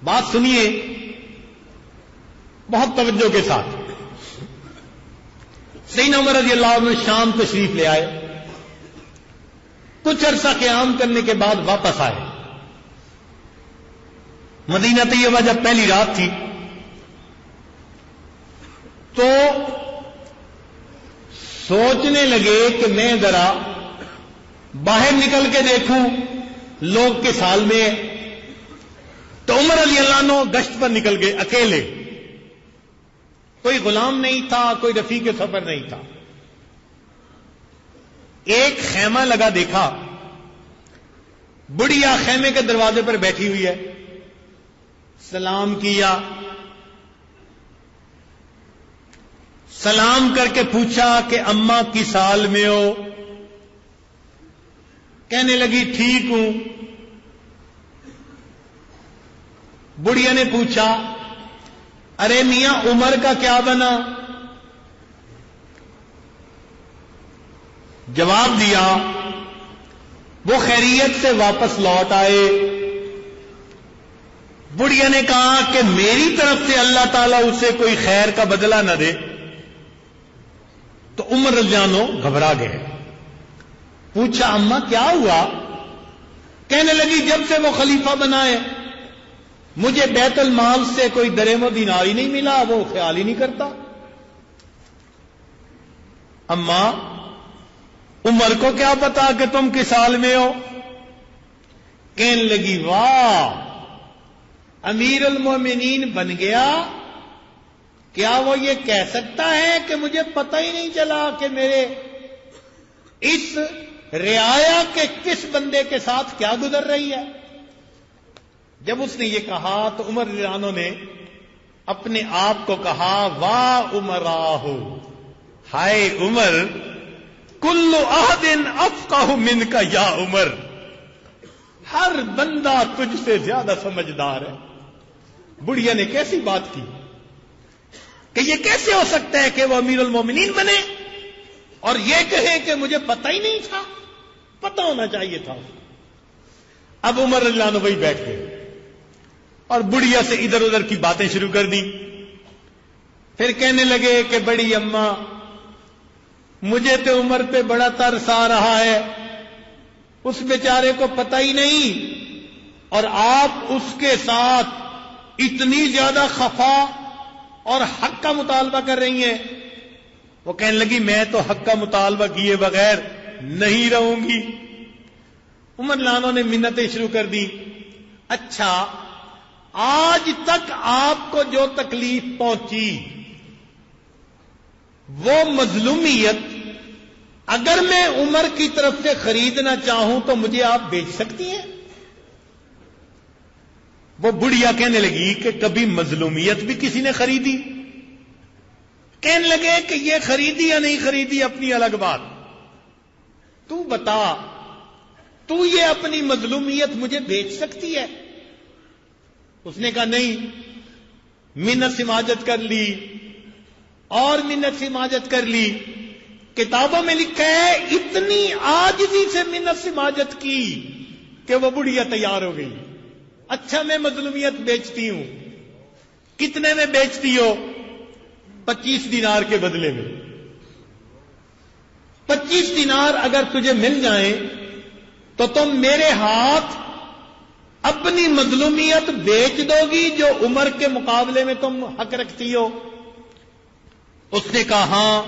بات سنیے بہت توجہ کے ساتھ۔ سیدنا عمر رضی اللہ عنہ شام تشریف لے آئے، کچھ عرصہ قیام کرنے کے بعد واپس آئے۔ مدینہ طیبہ جب پہلی رات تھی تو سوچنے لگے کہ میں ذرا باہر نکل کے دیکھوں لوگ کس حال میں ہیں۔ تو عمر رضی اللہ عنہ گشت پر نکل گئے اکیلے، کوئی غلام نہیں تھا، کوئی رفیق سفر نہیں تھا۔ ایک خیمہ لگا دیکھا، بڑھیا خیمے کے دروازے پر بیٹھی ہوئی ہے، سلام کیا، سلام کر کے پوچھا کہ اماں کس حال میں ہو؟ کہنے لگی ٹھیک ہوں۔ بڑھیا نے پوچھا ارے میاں عمر کا کیا بنا؟ جواب دیا وہ خیریت سے واپس لوٹ آئے۔ بڑھیا نے کہا کہ میری طرف سے اللہ تعالیٰ اسے کوئی خیر کا بدلہ نہ دے۔ تو عمر رضی اللہ عنہ گھبرا گئے، پوچھا اماں کیا ہوا؟ کہنے لگی جب سے وہ خلیفہ بنا ہے مجھے بیت المال سے کوئی درہم و دینار ہی نہیں ملا، وہ خیال ہی نہیں کرتا۔ اماں عمر کو کیا پتا کہ تم کس حال میں ہو؟ کہنے لگی واہ امیر المومنین بن گیا، کیا وہ یہ کہہ سکتا ہے کہ مجھے پتہ ہی نہیں چلا کہ میرے اس رعایا کے کس بندے کے ساتھ کیا گزر رہی ہے؟ جب اس نے یہ کہا تو عمر رضی اللہ عنہ نے اپنے آپ کو کہا واہ عمراہ، ہائے عمر، کل احد افقہ منک یا عمر، ہر بندہ تجھ سے زیادہ سمجھدار ہے۔ بڑھیا نے کیسی بات کی کہ یہ کیسے ہو سکتا ہے کہ وہ امیر المومنین بنے اور یہ کہے کہ مجھے پتہ ہی نہیں تھا، پتہ ہونا چاہیے تھا۔ اب عمر رضی اللہ عنہ وہی بیٹھ گئے اور بڑھیا سے ادھر ادھر کی باتیں شروع کر دی۔ پھر کہنے لگے کہ بڑی اماں مجھے تو عمر پہ بڑا ترس آ رہا ہے، اس بیچارے کو پتہ ہی نہیں اور آپ اس کے ساتھ اتنی زیادہ خفا اور حق کا مطالبہ کر رہی ہیں۔ وہ کہنے لگی میں تو حق کا مطالبہ کیے بغیر نہیں رہوں گی۔ عمر رضی اللہ عنہ نے منتیں شروع کر دی، اچھا آج تک آپ کو جو تکلیف پہنچی وہ مظلومیت اگر میں عمر کی طرف سے خریدنا چاہوں تو مجھے آپ بیچ سکتی ہیں؟ وہ بڑھیا کہنے لگی کہ کبھی مظلومیت بھی کسی نے خریدی؟ کہنے لگے کہ یہ خریدی یا نہیں خریدی اپنی الگ بات، تو بتا تو یہ اپنی مظلومیت مجھے بیچ سکتی ہے؟ اس نے کہا نہیں، منت سماجت کر لی اور منت سماجت کر لی، کتابوں میں لکھا ہے اتنی عاجزی سے منت سماجت کی کہ وہ بڑھیا تیار ہو گئی۔ اچھا میں مظلومیت بیچتی ہوں، کتنے میں بیچتی ہو؟ 25 دینار کے بدلے میں۔ 25 دینار اگر تجھے مل جائیں تو تم میرے ہاتھ اپنی مظلومیت بیچ دو گی جو عمر کے مقابلے میں تم حق رکھتی ہو؟ اس نے کہا ہاں۔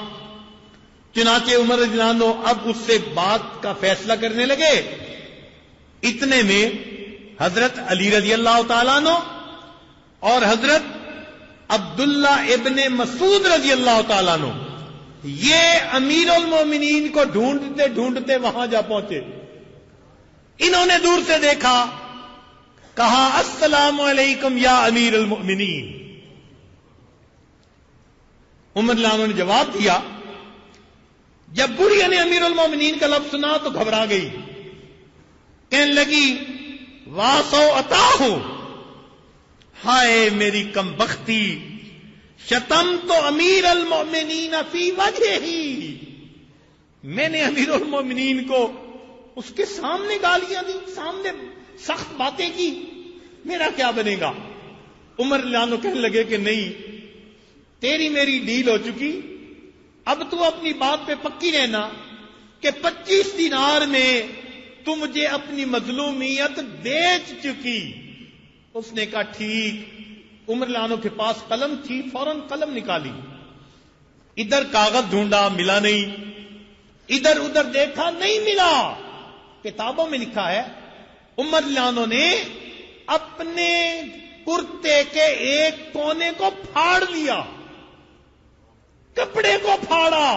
چنانچہ عمر رضی اللہ عنہ اب اس سے بات کا فیصلہ کرنے لگے۔ اتنے میں حضرت علی رضی اللہ تعالیٰ عنہ اور حضرت عبداللہ ابن مسعود رضی اللہ تعالیٰ عنہ یہ امیر المومنین کو ڈھونڈتے ڈھونڈتے وہاں جا پہنچے۔ انہوں نے دور سے دیکھا، کہا السلام علیکم یا امیر المؤمنین۔ عمر رضی اللہ عنہ نے جواب دیا۔ جب بڑھیا نے امیر المومنین کا لفظ سنا تو گھبرا گئی، کہنے لگی واسو عطا ہو، ہائے میری کم بختی، شتم تو امیر المومنین فی وجہ ہی، میں نے امیر المومنین کو اس کے سامنے گالیاں دی، سامنے سخت باتیں کی، میرا کیا بنے گا؟ عمر لانو کہنے لگے کہ نہیں، تیری میری ڈیل ہو چکی، اب تو اپنی بات پہ پکی رہنا کہ 25 دینار میں تو مجھے اپنی مظلومیت بیچ چکی۔ اس نے کہا ٹھیک۔ عمر لانو کے پاس قلم تھی، فوراً قلم نکالی، ادھر کاغذ ڈھونڈا، ملا نہیں، ادھر ادھر دیکھا، نہیں ملا۔ کتابوں میں لکھا ہے عمر لانو نے اپنے کرتے کے ایک کونے کو پھاڑ لیا، کپڑے کو پھاڑا،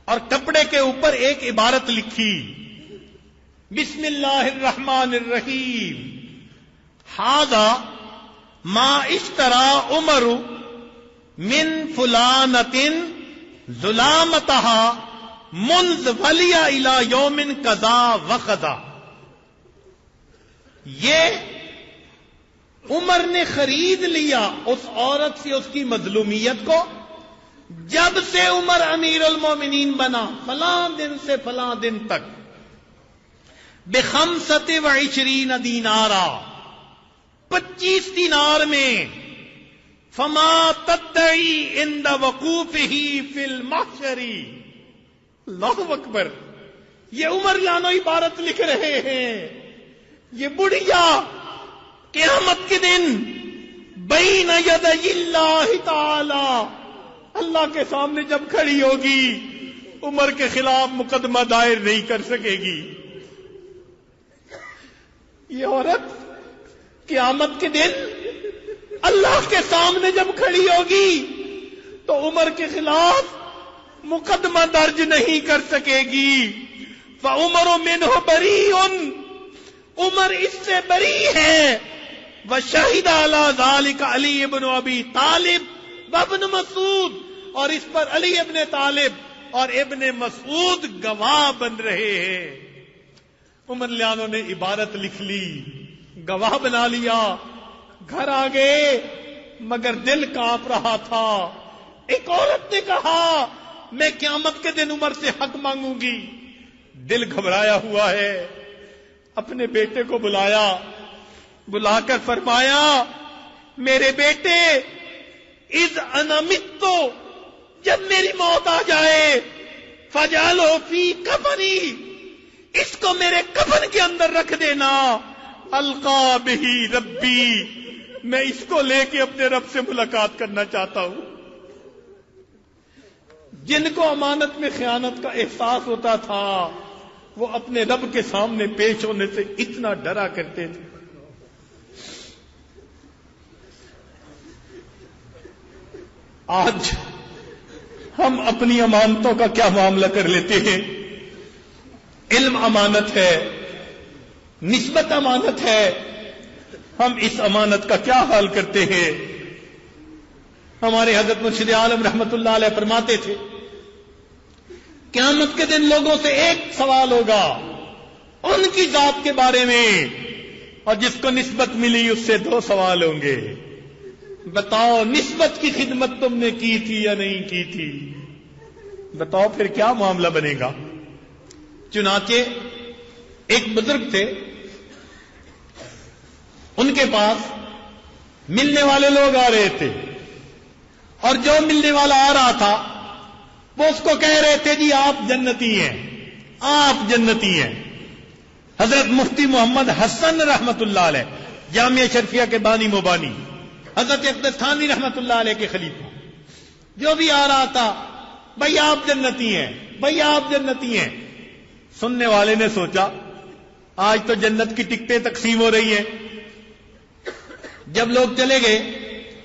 اور کپڑے کے اوپر ایک عبارت لکھی، بسم اللہ الرحمن الرحیم، ھذا ما اشترى عمر من فلانۃ ظلامتها منذ ولی الی یوم کذا وکذا۔ یہ عمر نے خرید لیا اس عورت سے اس کی مظلومیت کو جب سے عمر امیر المومنین بنا، فلاں دن سے فلاں دن تک، ب25 دینارا، 25 دینار میں، فما تدعی عند وقوفہ فی المحشر۔ اللہ اکبر، یہ عمر لانو عبارت لکھ رہے ہیں، یہ بڑھیا قیامت کے دن بین یدی اللہ تعالی، اللہ کے سامنے جب کھڑی ہوگی، عمر کے خلاف مقدمہ دائر نہیں کر سکے گی۔ یہ عورت قیامت کے دن اللہ کے سامنے جب کھڑی ہوگی تو عمر کے خلاف مقدمہ درج نہیں کر سکے گی۔ فعمر منہ بریء، عمر اس سے بری ہے۔ وشہد علی ذلک علی ابن ابی طالب وابن مسعود، اور اس پر علی ابن طالب اور ابن مسعود گواہ بن رہے ہیں۔ عمر لانو نے عبارت لکھ لی، گواہ بنا لیا، گھر آ گئے، مگر دل کانپ رہا تھا۔ ایک عورت نے کہا میں قیامت کے دن عمر سے حق مانگوں گی، دل گھبرایا ہوا ہے۔ اپنے بیٹے کو بلایا، بلا کر فرمایا میرے بیٹے، اذ انا مت، جب میری موت آ جائے، فجعلہ فی کفنی، اس کو میرے کفن کے اندر رکھ دینا، القا بہ ربی، میں اس کو لے کے اپنے رب سے ملاقات کرنا چاہتا ہوں۔ جن کو امانت میں خیانت کا احساس ہوتا تھا وہ اپنے رب کے سامنے پیش ہونے سے اتنا ڈرا کرتے تھے۔ آج ہم اپنی امانتوں کا کیا معاملہ کر لیتے ہیں؟ علم امانت ہے، نسبت امانت ہے، ہم اس امانت کا کیا حال کرتے ہیں؟ ہمارے حضرت مرشد عالم رحمت اللہ علیہ فرماتے تھے قیامت کے دن لوگوں سے ایک سوال ہوگا ان کی ذات کے بارے میں، اور جس کو نسبت ملی اس سے 2 سوال ہوں گے۔ بتاؤ نسبت کی خدمت تم نے کی تھی یا نہیں کی تھی؟ بتاؤ پھر کیا معاملہ بنے گا؟ چنانچہ ایک بزرگ تھے، ان کے پاس ملنے والے لوگ آ رہے تھے، اور جو ملنے والا آ رہا تھا وہ اس کو کہہ رہے تھے جی آپ جنتی ہیں، آپ جنتی ہیں۔ حضرت مفتی محمد حسن رحمت اللہ علیہ، جامعہ شرفیہ کے بانی مبانی، حضرت اقدس تھانوی رحمت اللہ علیہ کے خلیفہ، جو بھی آ رہا تھا بھائی آپ جنتی ہیں، بھائی آپ جنتی ہیں۔ سننے والے نے سوچا آج تو جنت کی ٹکٹیں تقسیم ہو رہی ہیں۔ جب لوگ چلے گئے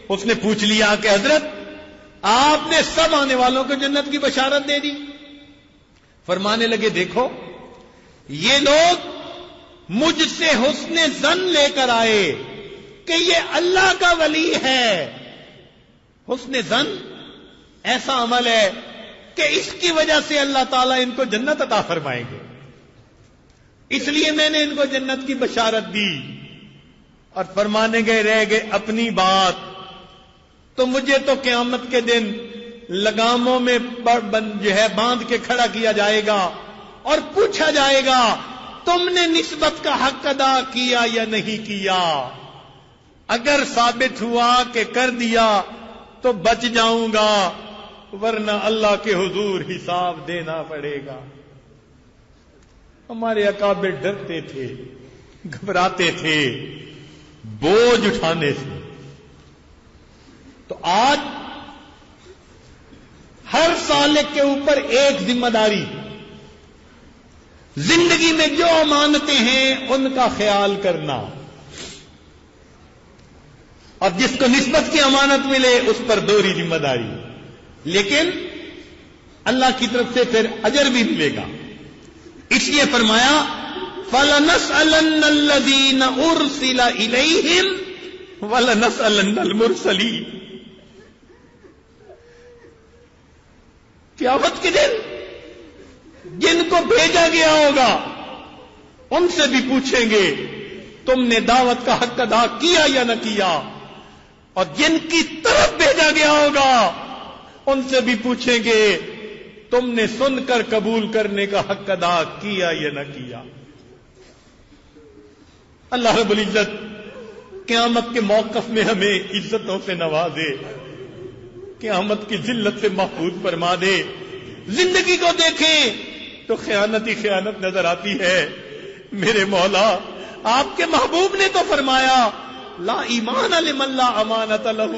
اس نے پوچھ لیا کہ حضرت آپ نے سب آنے والوں کو جنت کی بشارت دے دی؟ فرمانے لگے دیکھو یہ لوگ مجھ سے حسن ظن لے کر آئے کہ یہ اللہ کا ولی ہے۔ حسن ظن ایسا عمل ہے کہ اس کی وجہ سے اللہ تعالیٰ ان کو جنت عطا فرمائیں گے، اس لیے میں نے ان کو جنت کی بشارت دی۔ اور فرمانے گئے رہ گئے اپنی بات، تو مجھے تو قیامت کے دن لگاموں میں جو ہے باندھ کے کھڑا کیا جائے گا اور پوچھا جائے گا تم نے نسبت کا حق ادا کیا یا نہیں کیا؟ اگر ثابت ہوا کہ کر دیا تو بچ جاؤں گا، ورنہ اللہ کے حضور حساب دینا پڑے گا۔ ہمارے اکابر ڈرتے تھے، گھبراتے تھے بوجھ اٹھانے سے۔ تو آج ہر سالک کے اوپر ایک ذمہ داری، زندگی میں جو امانتیں ہیں ان کا خیال کرنا، اور جس کو نسبت کی امانت ملے اس پر دوہری ذمہ داری، لیکن اللہ کی طرف سے پھر اجر بھی ملے گا۔ اس لیے فرمایا فَلَنَسْأَلَنَّ الَّذِينَ أُرْسِلَ إِلَيْهِمْ وَلَنَسْأَلَنَّ الْمُرْسَلِينَ۔ قیامت کے دن جن کو بھیجا گیا ہوگا ان سے بھی پوچھیں گے تم نے دعوت کا حق ادا کیا یا نہ کیا، اور جن کی طرف بھیجا گیا ہوگا ان سے بھی پوچھیں گے تم نے سن کر قبول کرنے کا حق ادا کیا یا نہ کیا۔ اللہ رب العزت قیامت کے موقف میں ہمیں عزتوں سے نوازے، قیامت کی ذلت سے محفوظ فرما دے۔ زندگی کو دیکھیں تو خیانت ہی خیانت نظر آتی ہے۔ میرے مولا، آپ کے محبوب نے تو فرمایا لا ایمان لمن لا امانت لہ،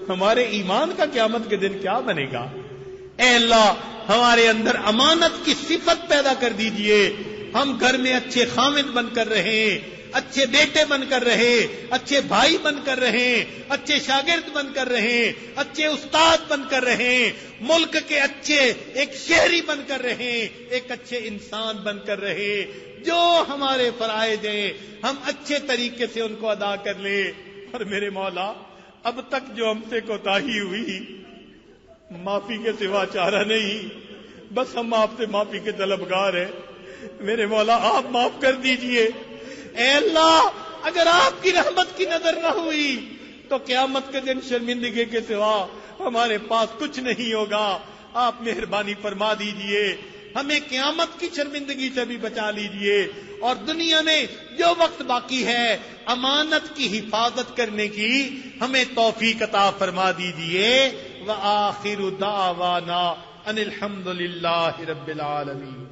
ہمارے ایمان کا قیامت کے دن کیا بنے گا؟ اے اللہ، ہمارے اندر امانت کی صفت پیدا کر دیجئے، ہم گھر میں اچھے خامد بن کر رہیں، اچھے بیٹے بن کر رہے، اچھے بھائی بن کر رہیں، اچھے شاگرد بن کر رہیں، اچھے استاد بن کر رہیں، ملک کے اچھے ایک شہری بن کر رہیں، ایک اچھے انسان بن کر رہے۔ جو ہمارے فرائض ہیں ہم اچھے طریقے سے ان کو ادا کر لیں۔ اور میرے مولا، اب تک جو ہم سے کوتاہی ہوئی معافی کے سوا چارہ نہیں، بس ہم آپ سے معافی کے طلبگار ہیں۔ میرے مولا، آپ معاف کر دیجئے۔ اے اللہ، اگر آپ کی رحمت کی نظر نہ ہوئی تو قیامت کے دن شرمندگی کے سوا ہمارے پاس کچھ نہیں ہوگا۔ آپ مہربانی فرما دیجئے، ہمیں قیامت کی شرمندگی سے بھی بچا لیجئے، اور دنیا میں جو وقت باقی ہے امانت کی حفاظت کرنے کی ہمیں توفیق عطا فرما دیجئے۔ وآخر دعوانا ان الحمد للہ رب العالمین۔